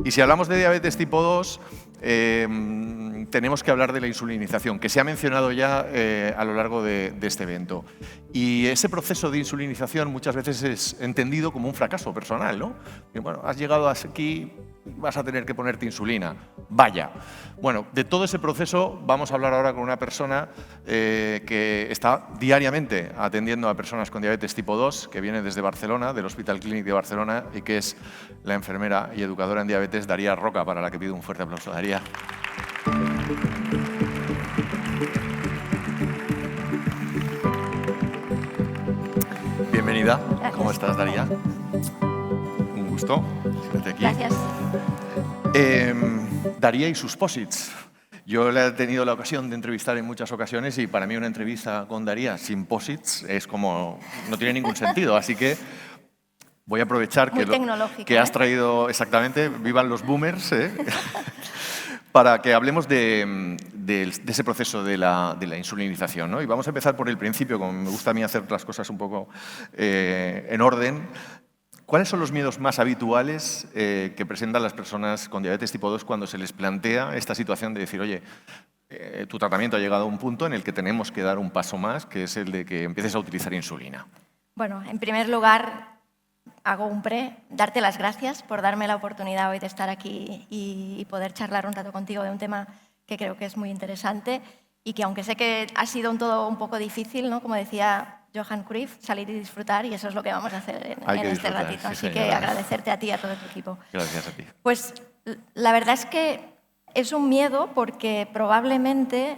Y si hablamos de diabetes tipo 2, tenemos que hablar de la insulinización, que se ha mencionado ya a lo largo de este evento. Y ese proceso de insulinización muchas veces es entendido como un fracaso personal, ¿no? Y bueno, has llegado hasta aquí, vas a tener que ponerte insulina. Vaya. Bueno, de todo ese proceso vamos a hablar ahora con una persona que está diariamente atendiendo a personas con diabetes tipo 2, que viene desde Barcelona, del Hospital Clínic de Barcelona, y que es la enfermera y educadora en diabetes, Daría Roca, para la que pido un fuerte aplauso. Daría. Bienvenida. Gracias. ¿Cómo estás, Daría? Un gusto. Siéntate aquí. Gracias. Daría y sus posits. Yo le he tenido la ocasión de entrevistar en muchas ocasiones y para mí una entrevista con Daría sin posits es como... no tiene ningún sentido, así que voy a aprovechar que has traído... Exactamente, vivan los boomers, para que hablemos de ese proceso de la insulinización, ¿no? Y vamos a empezar por el principio, como me gusta a mí hacer las cosas un poco en orden. ¿Cuáles son los miedos más habituales que presentan las personas con diabetes tipo 2 cuando se les plantea esta situación de decir, oye, tu tratamiento ha llegado a un punto en el que tenemos que dar un paso más, que es el de que empieces a utilizar insulina? Bueno, en primer lugar, hago un darte las gracias por darme la oportunidad hoy de estar aquí y poder charlar un rato contigo de un tema que creo que es muy interesante y que aunque sé que ha sido todo un poco difícil, ¿no? Como decía Johan Cruyff, salir y disfrutar, y eso es lo que vamos a hacer en este ratito. Así que agradecerte a ti y a todo tu equipo. Gracias a ti. Pues la verdad es que es un miedo porque probablemente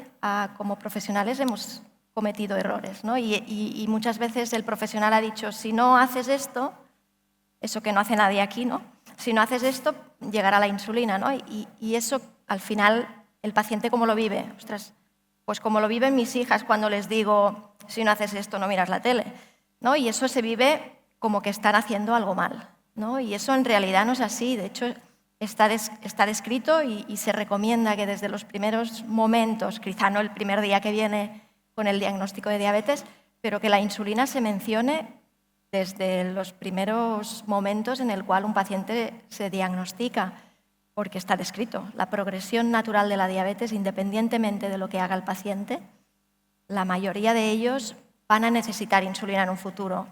como profesionales hemos cometido errores, ¿no? Y muchas veces el profesional ha dicho, si no haces esto, eso que no hace nadie aquí, ¿no? Si no haces esto, llegará la insulina, ¿no? Y eso, al final, el paciente, ¿cómo lo vive? Ostras, pues como lo viven mis hijas cuando les digo, si no haces esto, no miras la tele, ¿no? Y eso se vive como que están haciendo algo mal, ¿no? Y eso en realidad no es así. De hecho, está descrito y se recomienda que desde los primeros momentos, quizá no el primer día que viene con el diagnóstico de diabetes, pero que la insulina se mencione desde los primeros momentos en el cual un paciente se diagnostica, porque está descrito. La progresión natural de la diabetes, independientemente de lo que haga el paciente, la mayoría de ellos van a necesitar insulina en un futuro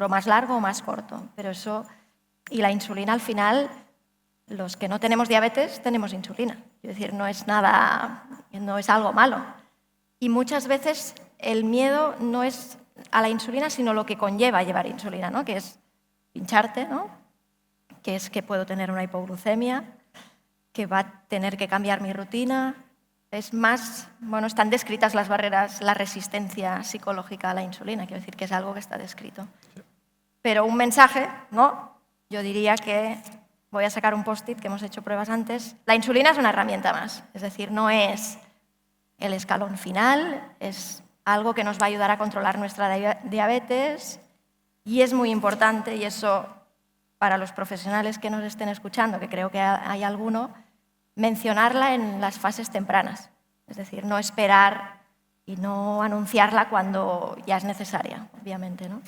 más largo o más corto. Pero eso, y la insulina al final, los que no tenemos diabetes tenemos insulina. Es decir, no es algo malo. Y muchas veces el miedo no es a la insulina, sino lo que conlleva llevar insulina, ¿no? Que es pincharte, ¿no? Que es que puedo tener una hipoglucemia, que va a tener que cambiar mi rutina. Es más, bueno, están descritas las barreras, la resistencia psicológica a la insulina, quiero decir que es algo que está descrito. Pero un mensaje, ¿no? Yo diría que, voy a sacar un post-it que hemos hecho pruebas antes, la insulina es una herramienta más, es decir, no es el escalón final, es algo que nos va a ayudar a controlar nuestra diabetes y es muy importante, y eso para los profesionales que nos estén escuchando, que creo que hay alguno, mencionarla en las fases tempranas. Es decir, no esperar y no anunciarla cuando ya es necesaria, obviamente, ¿no?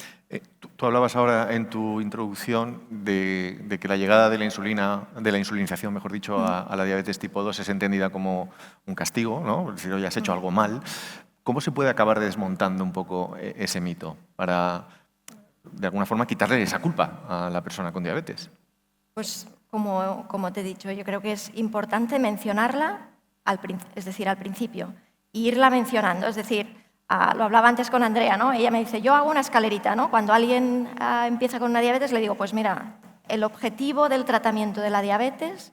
Tú hablabas ahora en tu introducción de que la llegada de la insulinización, mejor dicho, a la diabetes tipo 2 es entendida como un castigo, ¿no? Es decir, oye, has hecho algo mal. ¿Cómo se puede acabar desmontando un poco ese mito para, de alguna forma, quitarle esa culpa a la persona con diabetes? Pues, como te he dicho, yo creo que es importante mencionarla, al principio, e irla mencionando. Es decir, lo hablaba antes con Andrea, ¿no? Ella me dice, yo hago una escalerita, ¿no? Cuando alguien empieza con una diabetes, le digo, pues mira, el objetivo del tratamiento de la diabetes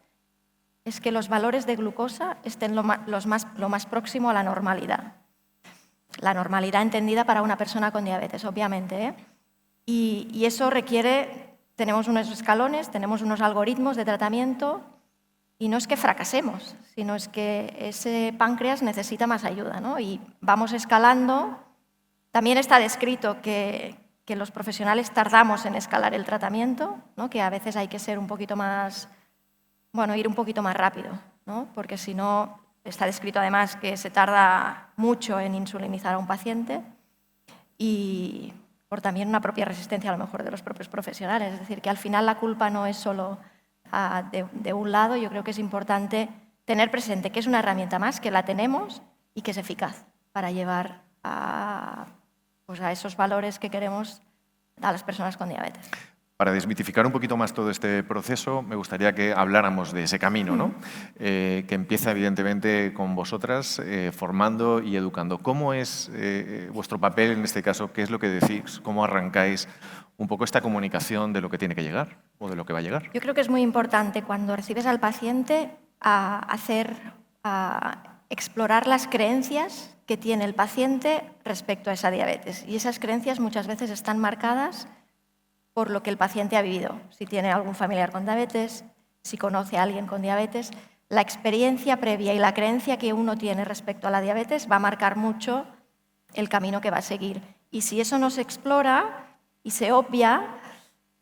es que los valores de glucosa estén lo más próximo a la normalidad. La normalidad entendida para una persona con diabetes, obviamente, ¿eh? Y eso requiere, tenemos unos escalones, tenemos unos algoritmos de tratamiento, y no es que fracasemos, sino es que ese páncreas necesita más ayuda, ¿no? Y vamos escalando. También está descrito que los profesionales tardamos en escalar el tratamiento, ¿no? Que a veces hay que ser un poquito más, bueno, ir un poquito más rápido, ¿no? Porque si no, está descrito además que se tarda mucho en insulinizar a un paciente y por también una propia resistencia a lo mejor de los propios profesionales. Es decir, que al final la culpa no es solo de un lado. Yo creo que es importante tener presente que es una herramienta más, que la tenemos y que es eficaz para llevar pues a esos valores que queremos a las personas con diabetes. Para desmitificar un poquito más todo este proceso, me gustaría que habláramos de ese camino, ¿no? Que empieza evidentemente con vosotras, formando y educando. ¿Cómo es vuestro papel en este caso? ¿Qué es lo que decís? ¿Cómo arrancáis un poco esta comunicación de lo que tiene que llegar o de lo que va a llegar? Yo creo que es muy importante cuando recibes al paciente explorar las creencias que tiene el paciente respecto a esa diabetes. Y esas creencias muchas veces están marcadas por lo que el paciente ha vivido. Si tiene algún familiar con diabetes, si conoce a alguien con diabetes, la experiencia previa y la creencia que uno tiene respecto a la diabetes va a marcar mucho el camino que va a seguir. Y si eso no se explora y se obvia,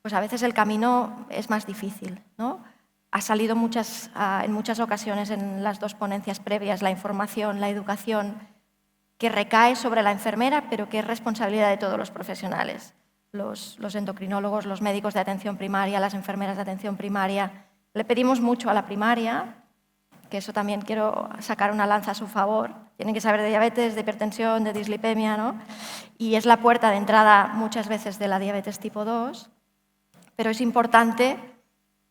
pues a veces el camino es más difícil, ¿no? Ha salido en muchas ocasiones en las dos ponencias previas la información, la educación, que recae sobre la enfermera, pero que es responsabilidad de todos los profesionales. Los endocrinólogos, los médicos de atención primaria, las enfermeras de atención primaria. Le pedimos mucho a la primaria, que eso también quiero sacar una lanza a su favor. Tienen que saber de diabetes, de hipertensión, de dislipemia, ¿no? Y es la puerta de entrada muchas veces de la diabetes tipo 2, pero es importante,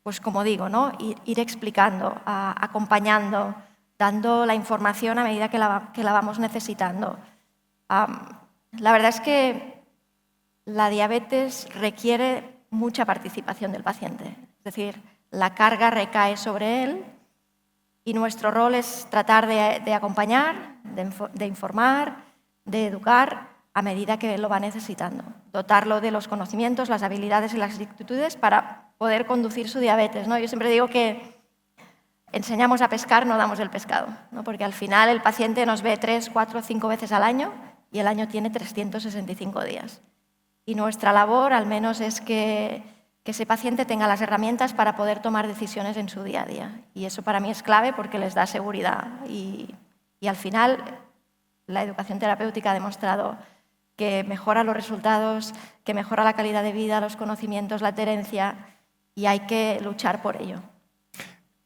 pues como digo, ¿no? Ir explicando, acompañando, dando la información a medida que la vamos necesitando. La verdad es que la diabetes requiere mucha participación del paciente, es decir, la carga recae sobre él y nuestro rol es tratar de acompañar, de informar, de educar a medida que lo va necesitando, dotarlo de los conocimientos, las habilidades y las actitudes para poder conducir su diabetes, ¿no? Yo siempre digo que enseñamos a pescar, no damos el pescado, ¿no? Porque al final el paciente nos ve 3, 4, 5 veces al año y el año tiene 365 días. Y nuestra labor, al menos, es que ese paciente tenga las herramientas para poder tomar decisiones en su día a día. Y eso para mí es clave porque les da seguridad. Y al final, la educación terapéutica ha demostrado que mejora los resultados, que mejora la calidad de vida, los conocimientos, la adherencia, y hay que luchar por ello.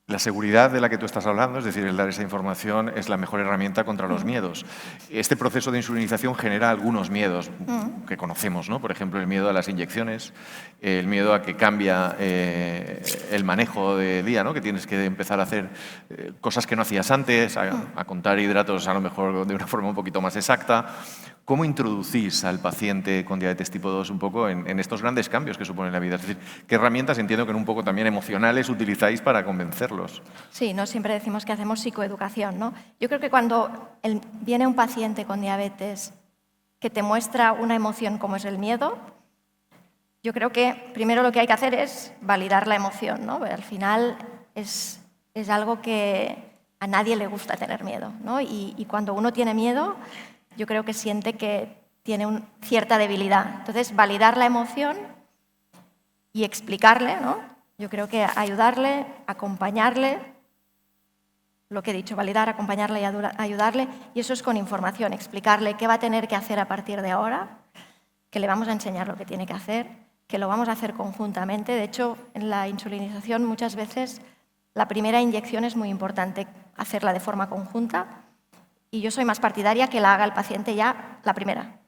La seguridad de la que tú estás hablando, es decir, el dar esa información, es la mejor herramienta contra los miedos. Este proceso de insulinización genera algunos miedos que conocemos, ¿no? Por ejemplo, el miedo a las inyecciones, el miedo a que cambia el manejo de día, ¿no? Que tienes que empezar a hacer cosas que no hacías antes, a contar hidratos a lo mejor de una forma un poquito más exacta. ¿Cómo introducís al paciente con diabetes tipo 2 un poco en estos grandes cambios que supone la vida? Es decir, ¿qué herramientas, entiendo que un poco también emocionales, utilizáis para convencerlos? Sí, no siempre decimos que hacemos psicoeducación, ¿no? Yo creo que cuando viene un paciente con diabetes que te muestra una emoción como es el miedo, yo creo que primero lo que hay que hacer es validar la emoción, ¿no? Al final es algo que a nadie le gusta tener miedo, ¿no? Y cuando uno tiene miedo, yo creo que siente que tiene cierta debilidad. Entonces, validar la emoción y explicarle, ¿no? Yo creo que ayudarle, acompañarle, lo que he dicho, validar, acompañarle y ayudarle, y eso es con información, explicarle qué va a tener que hacer a partir de ahora, que le vamos a enseñar lo que tiene que hacer, que lo vamos a hacer conjuntamente. De hecho, en la insulinización muchas veces la primera inyección es muy importante hacerla de forma conjunta, y yo soy más partidaria que la haga el paciente ya la primera.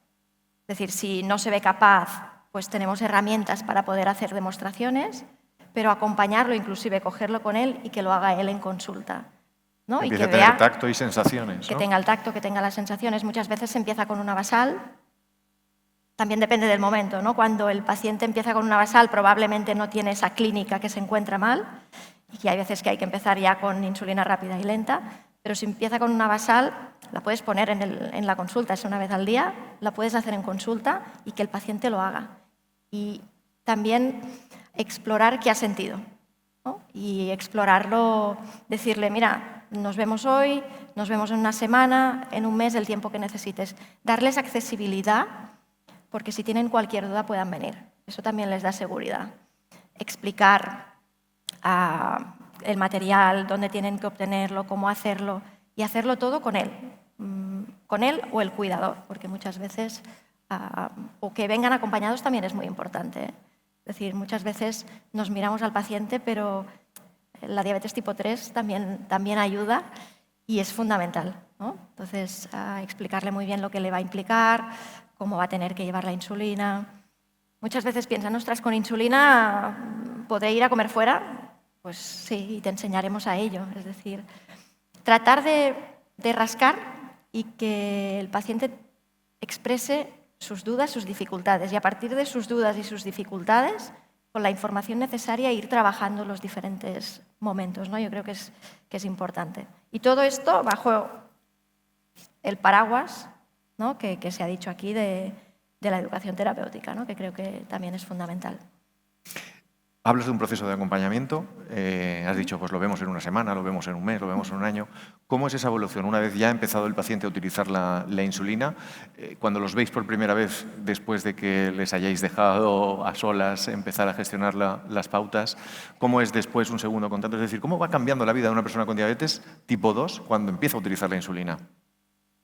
Es decir, si no se ve capaz, pues tenemos herramientas para poder hacer demostraciones, pero acompañarlo, inclusive cogerlo con él y que lo haga él en consulta, ¿no? Empieza y que a tener vea tacto y sensaciones, que ¿no? tenga el tacto, que tenga las sensaciones. Muchas veces se empieza con una basal. También depende del momento, ¿no? Cuando el paciente empieza con una basal, probablemente no tiene esa clínica que se encuentra mal y que hay veces que hay que empezar ya con insulina rápida y lenta. Pero si empieza con una basal, la puedes poner en la consulta, es una vez al día, la puedes hacer en consulta y que el paciente lo haga. Y también explorar qué ha sentido, ¿no? Y explorarlo, decirle, mira, nos vemos hoy, nos vemos en una semana, en un mes, el tiempo que necesites. Darles accesibilidad, porque si tienen cualquier duda puedan venir. Eso también les da seguridad. Explicar el material, dónde tienen que obtenerlo, cómo hacerlo, y hacerlo todo con él o el cuidador, porque muchas veces, o que vengan acompañados también es muy importante, ¿eh? Es decir, muchas veces nos miramos al paciente, pero la diabetes tipo 3 también ayuda y es fundamental, ¿no? Entonces, explicarle muy bien lo que le va a implicar, cómo va a tener que llevar la insulina. Muchas veces piensan, ostras, con insulina podré ir a comer fuera. Pues sí, y te enseñaremos a ello. Es decir, tratar de rascar y que el paciente exprese sus dudas, sus dificultades, y a partir de sus dudas y sus dificultades, con la información necesaria, ir trabajando los diferentes momentos, ¿no? Yo creo que es importante. Y todo esto bajo el paraguas, ¿no? que se ha dicho aquí de la educación terapéutica, ¿no? Que creo que también es fundamental. Hablas de un proceso de acompañamiento, has dicho, pues lo vemos en una semana, lo vemos en un mes, lo vemos en un año. ¿Cómo es esa evolución? Una vez ya ha empezado el paciente a utilizar la insulina, cuando los veis por primera vez, después de que les hayáis dejado a solas empezar a gestionar las pautas, ¿cómo es después un segundo contacto? Es decir, ¿cómo va cambiando la vida de una persona con diabetes tipo 2 cuando empieza a utilizar la insulina?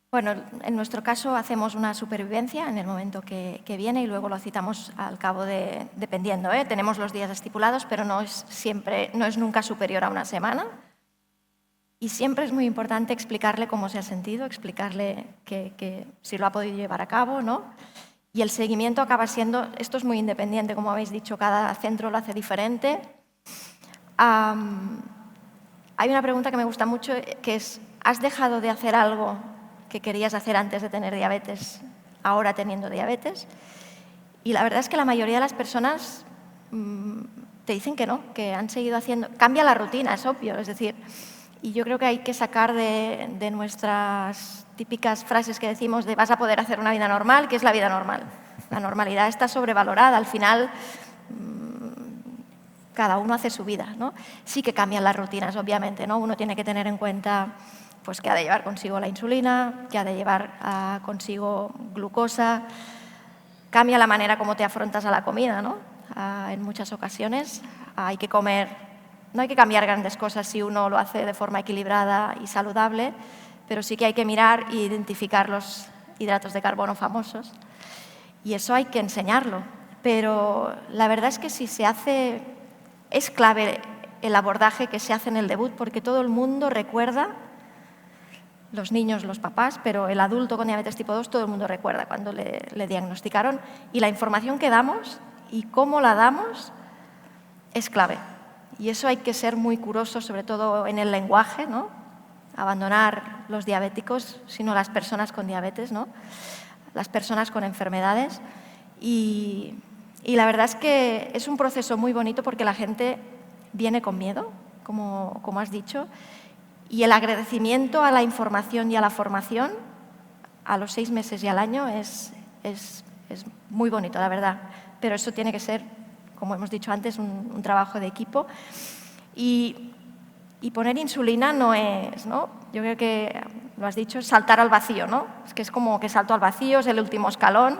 Bueno, en nuestro caso hacemos una supervivencia en el momento que viene y luego lo citamos al cabo dependiendo, ¿eh? Tenemos los días estipulados, pero no es nunca superior a una semana. Y siempre es muy importante explicarle cómo se ha sentido, explicarle que si lo ha podido llevar a cabo, ¿no? Y el seguimiento acaba siendo, esto es muy independiente, como habéis dicho, cada centro lo hace diferente. Hay una pregunta que me gusta mucho, que es, ¿has dejado de hacer algo que querías hacer antes de tener diabetes, ahora teniendo diabetes? Y la verdad es que la mayoría de las personas te dicen que no, que han seguido haciendo. Cambia la rutina, es obvio, es decir, y yo creo que hay que sacar de nuestras típicas frases que decimos de vas a poder hacer una vida normal, ¿qué es la vida normal? La normalidad está sobrevalorada, al final cada uno hace su vida, ¿no? Sí que cambian las rutinas, obviamente, ¿no? Uno tiene que tener en cuenta pues que ha de llevar consigo la insulina, que ha de llevar consigo glucosa. Cambia la manera como te afrontas a la comida, ¿no? En muchas ocasiones hay que comer, no hay que cambiar grandes cosas si uno lo hace de forma equilibrada y saludable, pero sí que hay que mirar e identificar los hidratos de carbono famosos. Y eso hay que enseñarlo. Pero la verdad es que si se hace, es clave el abordaje que se hace en el debut, porque todo el mundo recuerda, los niños, los papás, pero el adulto con diabetes tipo 2 todo el mundo recuerda cuando le diagnosticaron, y la información que damos y cómo la damos es clave. Y eso hay que ser muy curoso, sobre todo en el lenguaje, ¿no? Abandonar los diabéticos, sino las personas con diabetes, ¿no? Las personas con enfermedades. Y la verdad es que es un proceso muy bonito porque la gente viene con miedo, como has dicho, y el agradecimiento a la información y a la formación a los 6 meses y al año es muy bonito, la verdad. Pero eso tiene que ser, como hemos dicho antes, un trabajo de equipo. Y poner insulina no es, ¿no? Yo creo que, lo has dicho, es saltar al vacío, ¿no? Es que es como que salto al vacío, es el último escalón.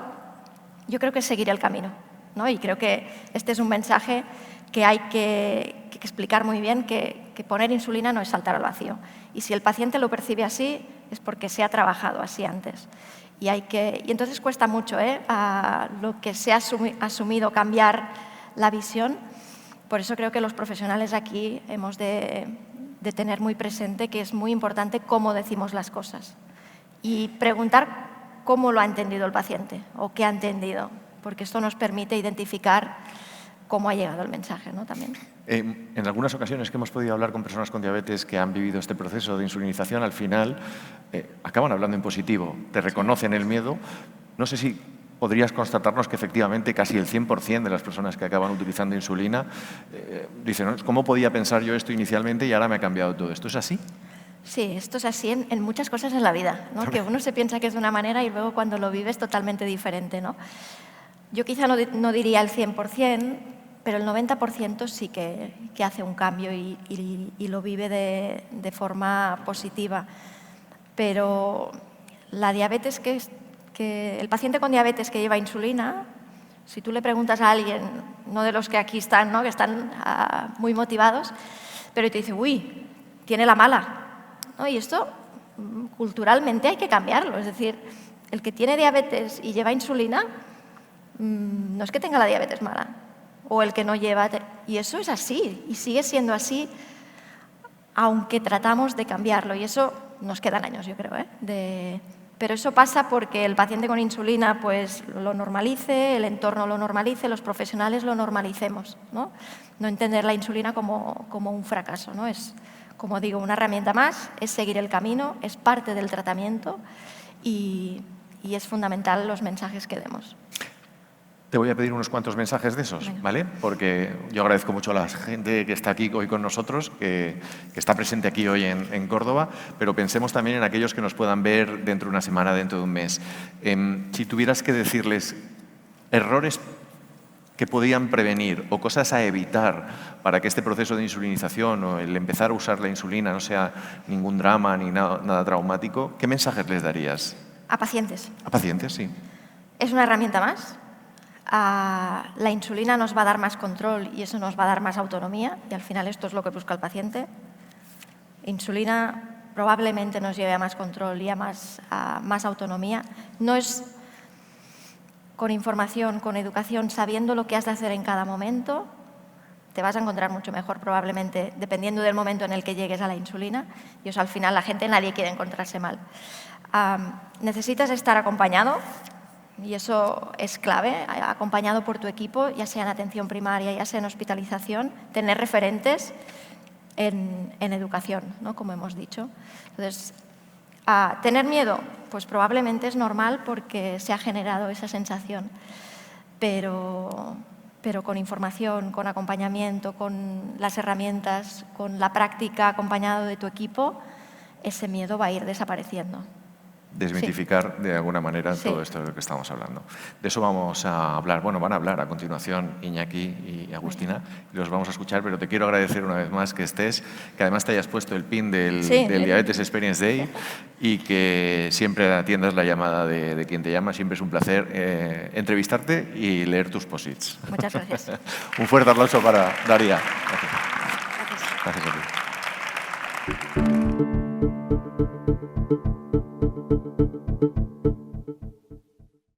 Yo creo que es seguir el camino, ¿no? Y creo que este es un mensaje que hay que explicar muy bien, que poner insulina no es saltar al vacío. Y si el paciente lo percibe así, es porque se ha trabajado así antes. Y entonces cuesta mucho, a lo que se ha asumido cambiar la visión. Por eso creo que los profesionales aquí hemos de tener muy presente que es muy importante cómo decimos las cosas. Y preguntar cómo lo ha entendido el paciente o qué ha entendido, porque esto nos permite identificar cómo ha llegado el mensaje, ¿no? También. En algunas ocasiones que hemos podido hablar con personas con diabetes que han vivido este proceso de insulinización, al final acaban hablando en positivo, te reconocen el miedo. No sé si podrías constatarnos que efectivamente casi el 100% de las personas que acaban utilizando insulina dicen, ¿cómo podía pensar yo esto inicialmente y ahora me ha cambiado todo? ¿Esto es así? Sí, esto es así en muchas cosas en la vida, ¿no? Que uno se piensa que es de una manera y luego cuando lo vive es totalmente diferente, ¿no? Yo quizá no diría el 100%, pero el 90% sí que hace un cambio y lo vive de forma positiva. Pero la diabetes que el paciente con diabetes que lleva insulina, si tú le preguntas a alguien, no de los que aquí están, ¿no? Que están muy motivados, pero te dice, uy, tiene la mala, ¿no? Y esto culturalmente hay que cambiarlo. Es decir, el que tiene diabetes y lleva insulina, no es que tenga la diabetes mala, o el que no lleva. Y eso es así, y sigue siendo así, aunque tratamos de cambiarlo. Y eso nos quedan años, yo creo, pero eso pasa porque el paciente con insulina pues, lo normalice, el entorno lo normalice, los profesionales lo normalicemos. No entender la insulina como un fracaso. ¿no? Es, como digo, una herramienta más, es seguir el camino, es parte del tratamiento y es fundamental los mensajes que demos. Te voy a pedir unos cuantos mensajes de esos, ¿vale? Porque yo agradezco mucho a la gente que está aquí hoy con nosotros, que está presente aquí hoy en Córdoba, pero pensemos también en aquellos que nos puedan ver dentro de una semana, dentro de un mes. Si tuvieras que decirles errores que podían prevenir o cosas a evitar para que este proceso de insulinización o el empezar a usar la insulina no sea ningún drama ni nada traumático, ¿qué mensajes les darías? A pacientes. A pacientes, sí. Es una herramienta más. La insulina nos va a dar más control y eso nos va a dar más autonomía y al final esto es lo que busca el paciente. Insulina probablemente nos lleve a más control y a más autonomía. No es con información, con educación, sabiendo lo que has de hacer en cada momento, te vas a encontrar mucho mejor probablemente dependiendo del momento en el que llegues a la insulina y eso al final la gente, nadie quiere encontrarse mal. Necesitas estar acompañado. Y eso es clave, acompañado por tu equipo, ya sea en atención primaria, ya sea en hospitalización, tener referentes en educación, ¿no? Como hemos dicho. Entonces, tener miedo, pues probablemente es normal porque se ha generado esa sensación, pero con información, con acompañamiento, con las herramientas, con la práctica acompañado de tu equipo, ese miedo va a ir desapareciendo. Desmitificar de alguna manera todo esto de lo que estamos hablando. De eso vamos a hablar. Bueno, van a hablar a continuación Iñaki y Agustina y los vamos a escuchar, pero te quiero agradecer una vez más que estés, que además te hayas puesto el pin del Diabetes Experience Day y que siempre atiendas la llamada de quien te llama. Siempre es un placer entrevistarte y leer tus posits. Muchas gracias. Un fuerte aplauso para Daria. Gracias. Gracias. Gracias a ti.